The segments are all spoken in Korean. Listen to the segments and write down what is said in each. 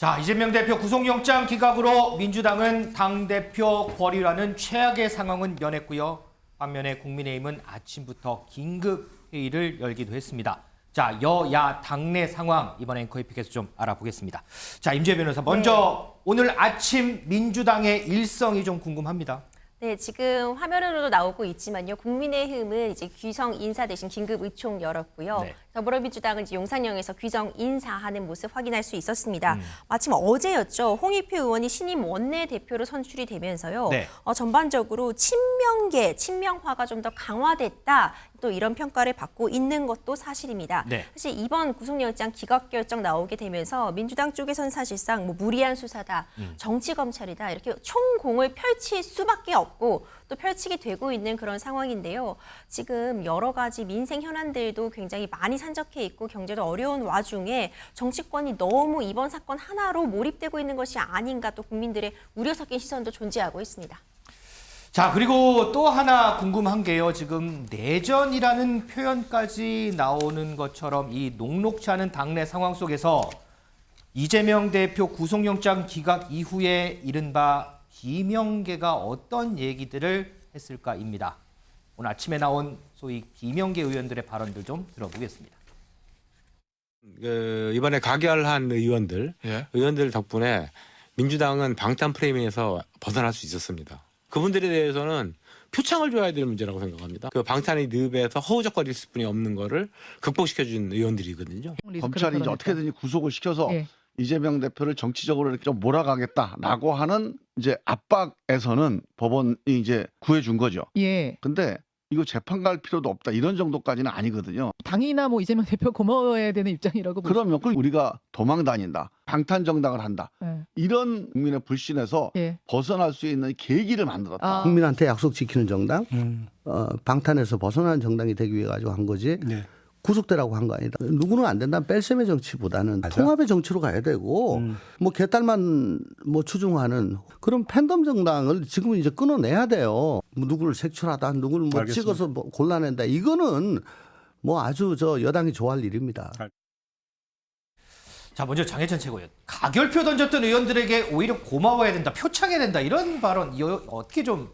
자, 이재명 대표 구속영장 기각으로 민주당은 당대표 거리라는 최악의 상황은 면했고요. 반면에 국민의힘은 아침부터 긴급 회의를 열기도 했습니다. 자, 여야 당내 상황 이번 앵커 픽에서 좀 알아보겠습니다. 자, 임재 변호사 먼저 오늘 아침 민주당의 일성이 좀 궁금합니다. 네, 지금 화면으로도 나오고 있지만요. 국민의힘은 이제 귀성 인사 대신 긴급 의총 열었고요. 네. 더불어민주당은 이제 용산역에서 귀성 인사하는 모습 확인할 수 있었습니다. 마침 어제였죠. 홍익표 의원이 신임 원내대표로 선출이 되면서요. 네. 전반적으로 친명화가 좀 더 강화됐다. 또 이런 평가를 받고 있는 것도 사실입니다. 네. 사실 이번 구속영장 기각 결정 나오게 되면서 민주당 쪽에서는 사실상 뭐 무리한 수사다, 정치 검찰이다 이렇게 총공을 펼칠 수밖에 없고 또 펼치게 되고 있는 그런 상황인데요. 지금 여러 가지 민생 현안들도 굉장히 많이 산적해 있고 경제도 어려운 와중에 정치권이 너무 이번 사건 하나로 몰입되고 있는 것이 아닌가 또 국민들의 우려 섞인 시선도 존재하고 있습니다. 자, 그리고 또 하나 궁금한 게요. 지금 내전이라는 표현까지 나오는 것처럼 이 녹록치 않은 당내 상황 속에서 이재명 대표 구속영장 기각 이후에 이른바 비명계가 어떤 얘기들을 했을까입니다. 오늘 아침에 나온 소위 비명계 의원들의 발언들 좀 들어보겠습니다. 이번에 가결한 의원들 덕분에 민주당은 방탄 프레임에서 벗어날 수 있었습니다. 그분들에 대해서는 표창을 줘야 될 문제라고 생각합니다. 그 방탄의 늪에서 허우적거릴 수뿐이 없는 거를 극복시켜준 의원들이거든요. 검찰이 이제 어떻게든지 구속을 시켜서 예. 이재명 대표를 정치적으로 이렇게 좀 몰아가겠다라고 하는 이제 압박에서는 법원이 이제 구해준 거죠. 예. 근데 이거 재판 갈 필요도 없다 이런 정도까지는 아니거든요. 당이나 뭐 이재명 대표 고마워해야 되는 입장이라고 그러면 그걸 우리가 도망 다닌다, 방탄 정당을 한다 예. 이런 국민의 불신에서 예. 벗어날 수 있는 계기를 만들었다. 아. 국민한테 약속 지키는 정당, 방탄에서 벗어나는 정당이 되기 위해 가지고 한 거지. 네. 구속되라고 한 거 아니다. 누구는 안 된다는 뺄셈의 정치보다는 통합의 정치로 가야 되고 뭐 개딸만 뭐 추종하는 그런 팬덤 정당을 지금은 이제 끊어내야 돼요. 뭐 누구를 색출하다, 누구를 뭐 알겠습니다. 찍어서 뭐 골라낸다. 이거는 뭐 아주 저 여당이 좋아할 일입니다. 자, 먼저 장혜찬 최고위원. 가결표 던졌던 의원들에게 오히려 고마워해야 된다, 표창해야 된다 이런 발언 이거 어떻게 좀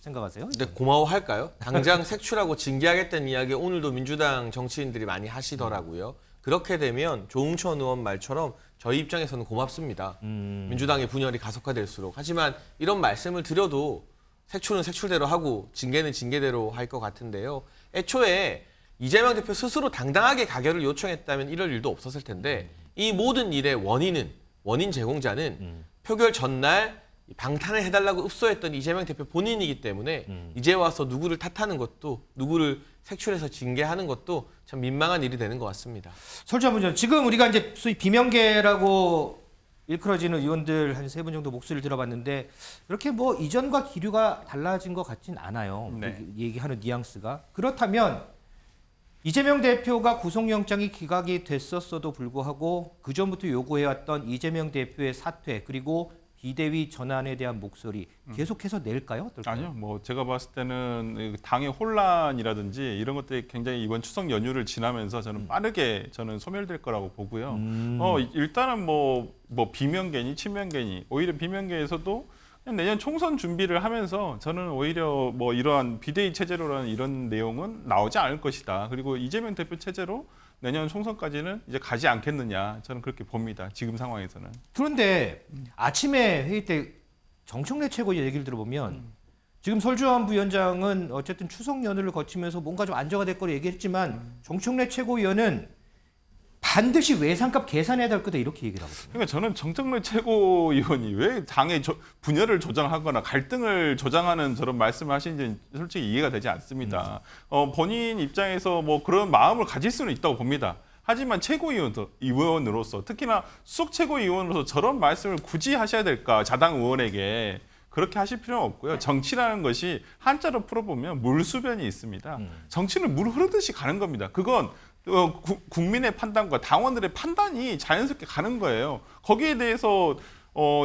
생각하세요? 근데 고마워할까요? 당장 색출하고 징계하겠다는 이야기 오늘도 민주당 정치인들이 많이 하시더라고요. 그렇게 되면 조응천 의원 말처럼 저희 입장에서는 고맙습니다. 민주당의 분열이 가속화될수록. 하지만 이런 말씀을 드려도 색출은 색출대로 하고 징계는 징계대로 할 것 같은데요. 애초에 이재명 대표 스스로 당당하게 가결을 요청했다면 이럴 일도 없었을 텐데 이 모든 일의 원인 제공자는 표결 전날 방탄을 해달라고 읍소했던 이재명 대표 본인이기 때문에 이제 와서 누구를 탓하는 것도 누구를 색출해서 징계하는 것도 참 민망한 일이 되는 것 같습니다. 설주 한번 지금 우리가 이제 소위 비명계라고 일컬어지는 의원들 한 3분 정도 목소리를 들어봤는데 이렇게 뭐 이전과 기류가 달라진 것 같진 않아요. 네. 얘기하는 뉘앙스가. 그렇다면 이재명 대표가 구속영장이 기각이 됐었어도 불구하고 그전부터 요구해왔던 이재명 대표의 사퇴 그리고 비대위 전환에 대한 목소리 계속해서 낼까요? 어떨까요? 아니요, 뭐 제가 봤을 때는 당의 혼란이라든지 이런 것들이 굉장히 이번 추석 연휴를 지나면서 저는 빠르게 저는 소멸될 거라고 보고요. 일단은 뭐 비명계니 친명계니 오히려 비명계에서도 그냥 내년 총선 준비를 하면서 저는 오히려 뭐 이러한 비대위 체제로라는 이런 내용은 나오지 않을 것이다. 그리고 이재명 대표 체제로 내년 총선까지는 이제 가지 않겠느냐 저는 그렇게 봅니다. 지금 상황에서는. 그런데 아침에 회의 때 정청래 최고위 얘기를 들어보면 지금 설주환 부위원장은 어쨌든 추석 연휴를 거치면서 뭔가 좀 안정화될 거로 얘기했지만 정청래 최고위원은 반드시 외상값 계산해야 될 거다 이렇게 얘기를 하거든요. 그러니까 저는 정청래 최고위원이 왜 당의 분열을 조장하거나 갈등을 조장하는 저런 말씀을 하시는지 솔직히 이해가 되지 않습니다. 본인 입장에서 뭐 그런 마음을 가질 수는 있다고 봅니다. 하지만 최고위원으로서 특히나 수석 최고위원으로서 저런 말씀을 굳이 하셔야 될까 자당 의원에게 그렇게 하실 필요는 없고요. 정치라는 것이 한자로 풀어보면 물수변이 있습니다. 정치는 물 흐르듯이 가는 겁니다. 그건 국민의 판단과 당원들의 판단이 자연스럽게 가는 거예요. 거기에 대해서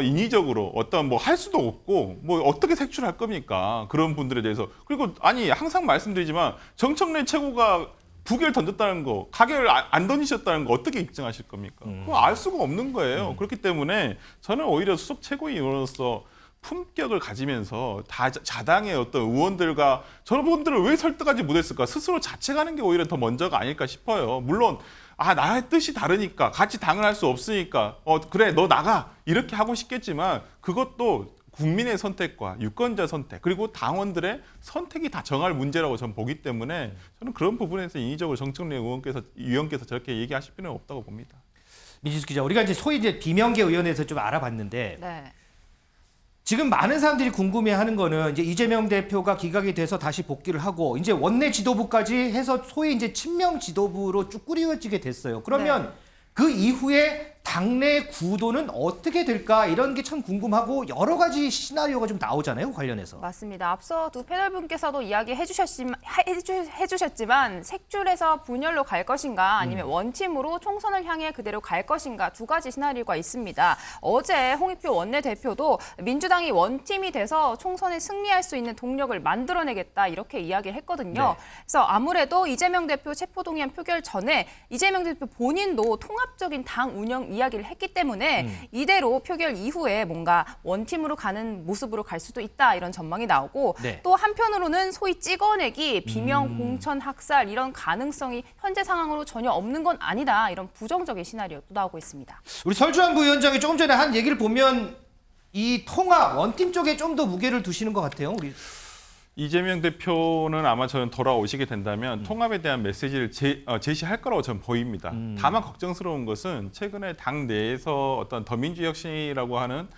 인위적으로 어떤 뭐 할 수도 없고 뭐 어떻게 색출할 겁니까? 그런 분들에 대해서. 그리고 아니 항상 말씀드리지만 정청래 최고가 부결 던졌다는 거, 가결 안 던지셨다는 거 어떻게 입증하실 겁니까? 그거 알 수가 없는 거예요. 그렇기 때문에 저는 오히려 수석 최고위원으로서 품격을 가지면서 자당의 어떤 의원들과 저분들을 왜 설득하지 못했을까? 스스로 자책하는 게 오히려 더 먼저가 아닐까 싶어요. 물론 나의 뜻이 다르니까 같이 당을 할 수 없으니까 그래 너 나가 이렇게 하고 싶겠지만 그것도 국민의 선택과 유권자 선택 그리고 당원들의 선택이 다 정할 문제라고 저는 보기 때문에 저는 그런 부분에서 인위적으로 정청래 위원께서 저렇게 얘기하실 필요는 없다고 봅니다. 민지수 기자, 우리가 이제 소위 이제 비명계 의원에서 좀 알아봤는데 네. 지금 많은 사람들이 궁금해하는 거는 이제 이재명 대표가 기각이 돼서 다시 복귀를 하고 이제 원내 지도부까지 해서 소위 이제 친명 지도부로 쭉 꾸려지게 됐어요. 그러면 그 이후에 당내 구도는 어떻게 될까 이런 게 참 궁금하고 여러 가지 시나리오가 좀 나오잖아요, 관련해서. 맞습니다. 앞서 두 패널분께서도 이야기해 주셨지만 색출해서 분열로 갈 것인가 아니면 원팀으로 총선을 향해 그대로 갈 것인가 두 가지 시나리오가 있습니다. 어제 홍익표 원내대표도 민주당이 원팀이 돼서 총선에 승리할 수 있는 동력을 만들어내겠다 이렇게 이야기를 했거든요. 그래서 아무래도 이재명 대표 체포동의안 표결 전에 이재명 대표 본인도 통합적인 당 운영 이야기를 했기 때문에 이대로 표결 이후에 뭔가 원팀으로 가는 모습으로 갈 수도 있다 이런 전망이 나오고 또 한편으로는 소위 찍어내기, 비명 공천 학살 이런 가능성이 현재 상황으로 전혀 없는 건 아니다 이런 부정적인 시나리오도 나오고 있습니다. 우리 설주환 부위원장이 조금 전에 한 얘기를 보면 이 통합 원팀 쪽에 좀 더 무게를 두시는 것 같아요. 우리 이재명 대표는 아마 저는 돌아오시게 된다면 통합에 대한 메시지를 제시할 거라고 저는 보입니다. 다만 걱정스러운 것은 최근에 당 내에서 어떤 더민주혁신이라고 하는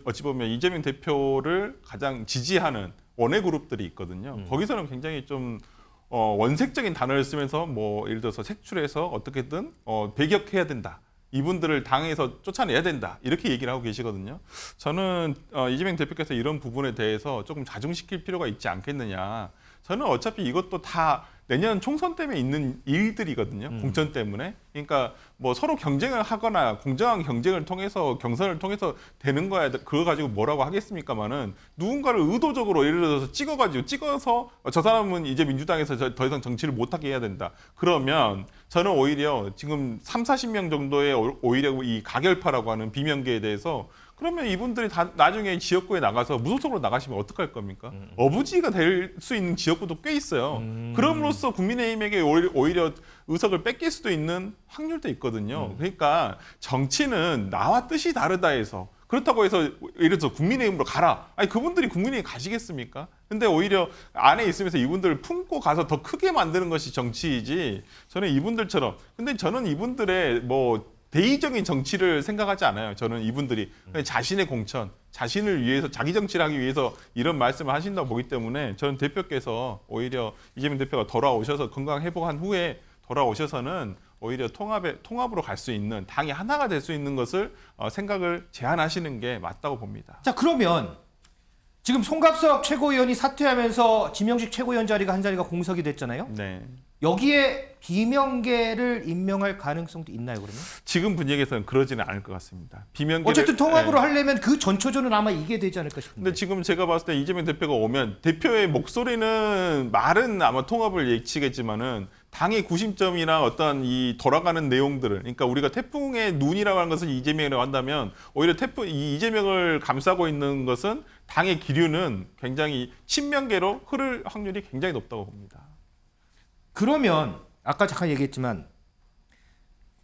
어찌 보면 이재명 대표를 가장 지지하는 원외 그룹들이 있거든요. 거기서는 굉장히 좀 원색적인 단어를 쓰면서 뭐 예를 들어서 색출해서 어떻게든 배격해야 된다. 이분들을 당에서 쫓아내야 된다. 이렇게 얘기를 하고 계시거든요. 저는 이재명 대표께서 이런 부분에 대해서 조금 자중시킬 필요가 있지 않겠느냐. 저는 어차피 이것도 다 내년 총선 때문에 있는 일들이거든요. 공천 때문에. 그러니까 뭐 서로 경쟁을 하거나 공정한 경쟁을 통해서 경선을 통해서 되는 거야. 그거 가지고 뭐라고 하겠습니까마는 누군가를 의도적으로 예를 들어서 찍어서 저 사람은 이제 민주당에서 더 이상 정치를 못하게 해야 된다. 그러면 저는 오히려 지금 30-40명 정도의 오히려 이 가결파라고 하는 비명계에 대해서 그러면 이분들이 다 나중에 지역구에 나가서 무소속으로 나가시면 어떡할 겁니까? 어부지가 될 수 있는 지역구도 꽤 있어요. 그럼으로써 국민의힘에게 오히려 의석을 뺏길 수도 있는 확률도 있거든요. 그러니까 정치는 나와 뜻이 다르다 해서 그렇다고 해서 예를 들어서 국민의힘으로 가라. 아니 그분들이 국민의힘 가시겠습니까? 근데 오히려 안에 있으면서 이분들을 품고 가서 더 크게 만드는 것이 정치이지 저는 이분들처럼 근데 저는 이분들의 뭐 대의적인 정치를 생각하지 않아요. 저는 이분들이 자신의 공천, 자신을 위해서 자기 정치를 하기 위해서 이런 말씀을 하신다고 보기 때문에 저는 대표께서 오히려 이재명 대표가 돌아오셔서 건강 회복한 후에 돌아오셔서는 오히려 통합으로 갈 수 있는 당이 하나가 될 수 있는 것을 생각을 제안하시는 게 맞다고 봅니다. 자, 그러면 지금 송갑석 최고위원이 사퇴하면서 지명식 최고위원 자리가 한 자리가 공석이 됐잖아요. 네. 여기에 비명계를 임명할 가능성도 있나요, 그러면? 지금 분위기에서는 그러지는 않을 것 같습니다. 비명계를 어쨌든 통합으로 하려면 그 전초전은 아마 이게 되지 않을까 싶은데. 근데 지금 제가 봤을 때 이재명 대표가 오면 대표의 목소리는 말은 아마 통합을 예측했지만은 당의 구심점이나 어떤 이 돌아가는 내용들을 그러니까 우리가 태풍의 눈이라고 하는 것은 이재명이라고 한다면 오히려 이 이재명을 감싸고 있는 것은 당의 기류는 굉장히 친명계로 흐를 확률이 굉장히 높다고 봅니다. 그러면 아까 잠깐 얘기했지만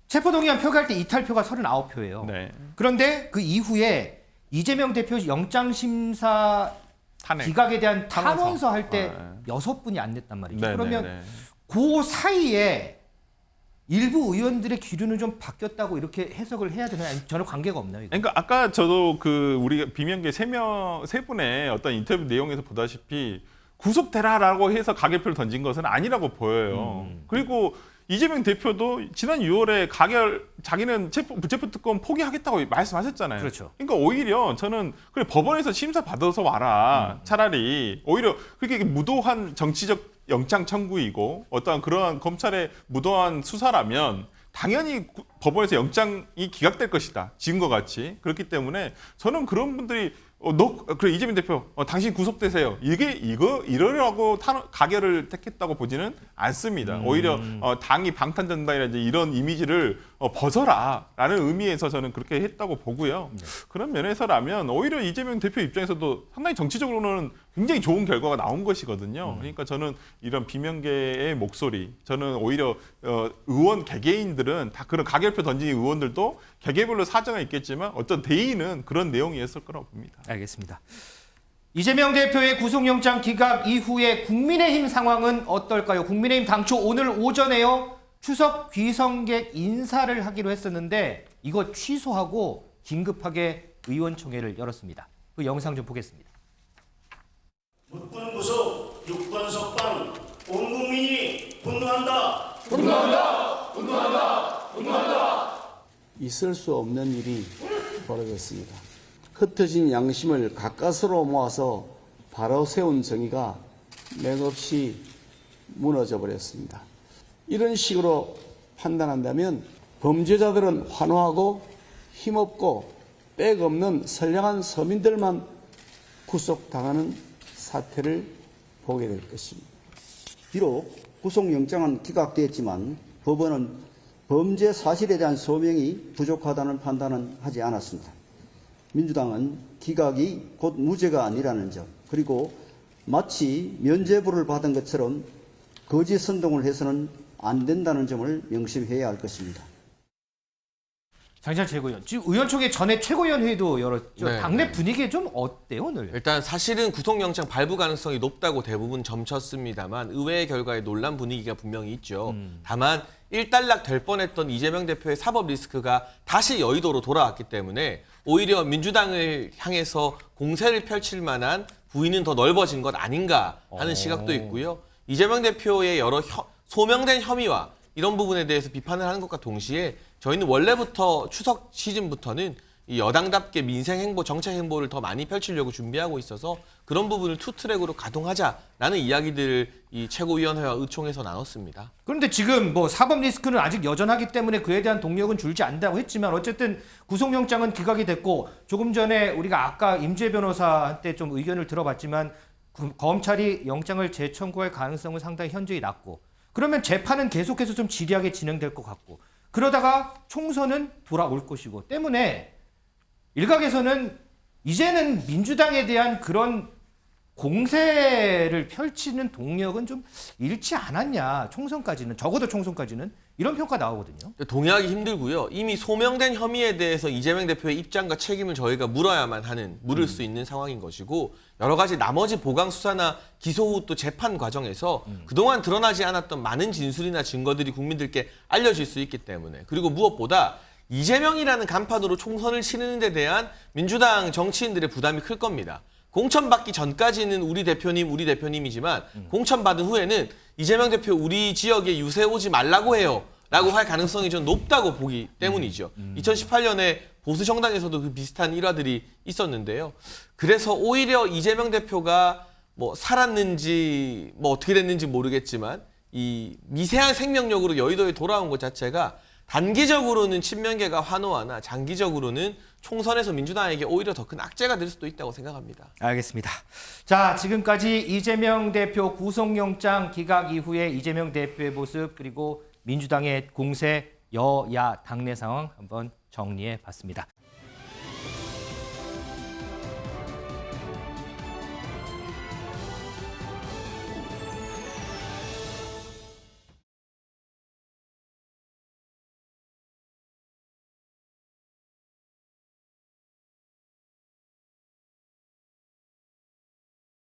체포동의안 표기할 때 이탈표가 39표예요. 네. 그런데 그 이후에 이재명 대표 영장심사 탄핵. 기각에 대한 탄원서 할 때 네. 6분이 안 냈단 말이죠. 네, 그러면 네, 네. 그 사이에 일부 의원들의 기류는 좀 바뀌었다고 이렇게 해석을 해야 되나요? 아니면 전혀 관계가 없나요? 이거? 그러니까 아까 저도 우리가 비명계 세 분의 어떤 인터뷰 내용에서 보다시피 구속되라라고 해서 가결표를 던진 것은 아니라고 보여요. 그리고 이재명 대표도 지난 6월에 자기는 부체포 특검 포기하겠다고 말씀하셨잖아요. 그렇죠. 그러니까 오히려 저는 그래 법원에서 심사 받아서 와라. 차라리 오히려 그렇게 무도한 정치적 영장 청구이고 어떠한 그러한 검찰의 무도한 수사라면 당연히 법원에서 영장이 기각될 것이다. 지금과 같이. 그렇기 때문에 저는 그런 분들이 그래 이재명 대표, 당신 구속되세요. 이러라고 가결을 택했다고 보지는 않습니다. 오히려 당이 방탄전당이라든지 이런 이미지를 벗어라라는 의미에서 저는 그렇게 했다고 보고요. 그런 면에서라면 오히려 이재명 대표 입장에서도 상당히 정치적으로는 굉장히 좋은 결과가 나온 것이거든요. 그러니까 저는 이런 비명계의 목소리, 저는 오히려 의원 개개인들은 다 그런 가결표 던진 의원들도 개개별로 사정은 있겠지만 어떤 대의는 그런 내용이었을 거라고 봅니다. 알겠습니다. 이재명 대표의 구속영장 기각 이후에 국민의힘 상황은 어떨까요? 국민의힘 당초 오늘 오전에요. 추석 귀성객 인사를 하기로 했었는데 이거 취소하고 긴급하게 의원총회를 열었습니다. 그 영상 좀 보겠습니다. 묻군 구속, 6번 석방, 온 국민이 분노한다. 있을 수 없는 일이 벌어졌습니다. 흩어진 양심을 가까스로 모아서 바로 세운 정의가 맥없이 무너져 버렸습니다. 이런 식으로 판단한다면 범죄자들은 환호하고 힘없고 백 없는 선량한 서민들만 구속당하는 사태를 보게 될 것입니다. 비록 구속영장은 기각됐지만 법원은 범죄 사실에 대한 소명이 부족하다는 판단은 하지 않았습니다. 민주당은 기각이 곧 무죄가 아니라는 점, 그리고 마치 면죄부를 받은 것처럼 거짓 선동을 해서는 안 된다는 점을 명심해야 할 것입니다. 장시환 최고위원, 지금 의원총회 전에 최고위원 회의도 열었죠. 네. 당내 분위기 좀 어때요 오늘? 일단 사실은 구속영장 발부 가능성이 높다고 대부분 점쳤습니다만 의외의 결과에 논란 분위기가 분명히 있죠. 다만 일단락 될 뻔했던 이재명 대표의 사법 리스크가 다시 여의도로 돌아왔기 때문에 오히려 민주당을 향해서 공세를 펼칠 만한 부위는 더 넓어진 것 아닌가 하는 시각도 있고요. 이재명 대표의 여러 소명된 혐의와 이런 부분에 대해서 비판을 하는 것과 동시에 저희는 원래부터 추석 시즌부터는 이 여당답게 민생 행보, 정책 행보를 더 많이 펼치려고 준비하고 있어서 그런 부분을 투트랙으로 가동하자라는 이야기들을 이 최고위원회와 의총에서 나눴습니다. 그런데 지금 뭐 사법 리스크는 아직 여전하기 때문에 그에 대한 동력은 줄지 않는다고 했지만 어쨌든 구속영장은 기각이 됐고 조금 전에 우리가 아까 임재 변호사한테 좀 의견을 들어봤지만 검찰이 영장을 재청구할 가능성은 상당히 현저히 낮고 그러면 재판은 계속해서 좀 지리하게 진행될 것 같고 그러다가 총선은 돌아올 것이고 때문에 일각에서는 이제는 민주당에 대한 그런 공세를 펼치는 동력은 좀 잃지 않았냐. 총선까지는 적어도 총선까지는 이런 평가 나오거든요. 동의하기 힘들고요. 이미 소명된 혐의에 대해서 이재명 대표의 입장과 책임을 저희가 물을 수 있는 상황인 것이고 여러 가지 나머지 보강 수사나 기소 후 또 재판 과정에서 그동안 드러나지 않았던 많은 진술이나 증거들이 국민들께 알려질 수 있기 때문에 그리고 무엇보다 이재명이라는 간판으로 총선을 치르는 데 대한 민주당 정치인들의 부담이 클 겁니다. 공천받기 전까지는 우리 대표님이지만 공천받은 후에는 이재명 대표 우리 지역에 유세 오지 말라고 해요 라고 할 가능성이 좀 높다고 보기 때문이죠. 2018년에 보수 정당에서도 그 비슷한 일화들이 있었는데요. 그래서 오히려 이재명 대표가 뭐 살았는지 뭐 어떻게 됐는지 모르겠지만 이 미세한 생명력으로 여의도에 돌아온 것 자체가 단기적으로는 친명계가 환호하나 장기적으로는 총선에서 민주당에게 오히려 더 큰 악재가 될 수도 있다고 생각합니다. 알겠습니다. 자, 지금까지 이재명 대표 구속영장 기각 이후에 이재명 대표의 모습 그리고 민주당의 공세 여야 당내 상황 한번 정리해 봤습니다.